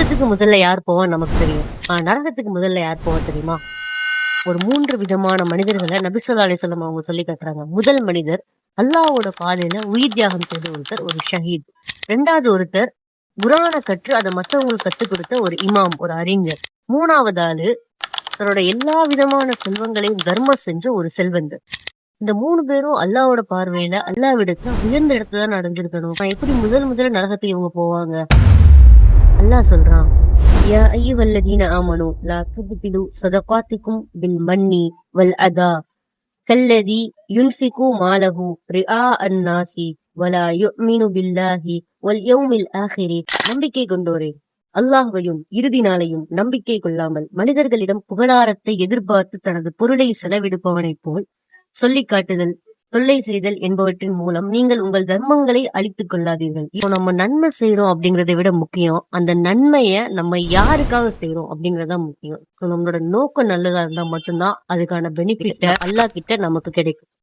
சொர்க்கத்துக்கு முதல்ல யார் போவா நமக்கு தெரியும். நரகத்துக்கு முதல்ல யார் போவா தெரியுமா? ஒரு 3 விதமான மனிதர்கள நபி ஸல்லல்லாஹு அலைஹி வஸல்லம் அவங்க சொல்லி காட்டுறாங்க. முதல் மனிதர் அல்லாஹ்வோட பாதையில உயிர் தியாகம் செய்த ஒருத்தர், ஒரு ஷஹீத். 2வது ஒருத்தர் குர்ஆன கற்று அத மத்தவங்களுக்கு கத்துக் கொடுத்த ஒரு இமாம், ஒரு அறிஞர். 3வது ஆளு தன்னோட எல்லா விதமான செல்வங்களையும் தர்மம் செஞ்ச ஒரு செல்வந்தர். இந்த 3 பேரும் அல்லாஹ்வோட பார்வையில அல்லாஹ்விடத்துல உயர்ந்த இடத்துல தான் அடைஞ்சிருக்கணும். எப்படி முதல்ல நரகத்துக்கு இவங்க போவாங்க? அல்லாஹ் சொல்றான், யா அய்யுஹல்லதீன ஆமனூ லா துப்திலு ஸதகாத்திக்கும் பில் மன்னி வல் அதா கல்லதி யுன்ஃபிகு மாலஹு ரிஆ அன்னாசி வலா யுமினு பில்லாஹி வல் யௌமில் ஆஹிரி. நம்பிக்கை கொண்டோரே, அல்லாஹ்வையும் இறுதி நாளையும் நம்பிக்கை கொள்ளாமல் மனிதர்களிடம் புகழாரத்தை எதிர்பார்த்து தனது பொருளை செலவிடுப்பவனைப் போல் சொல்லிக் காட்டுதல், தொல்லை செய்தல் என்பவற்றின் மூலம் நீங்கள் உங்கள் தர்மங்களை அழித்துக் கொள்ளாதீர்கள். இப்போ நம்ம நன்மை செய்யறோம் அப்படிங்கறதை விட முக்கியம், அந்த நன்மைய நம்ம யாருக்காக செய்யறோம் அப்படிங்கறதுதான் முக்கியம். So நம்மளோட நோக்கம் நல்லதா இருந்தா மட்டும்தான் அதுக்கான பெனிஃபிட்ட அல்லாஹ் கிட்ட நமக்கு கிடைக்கும்.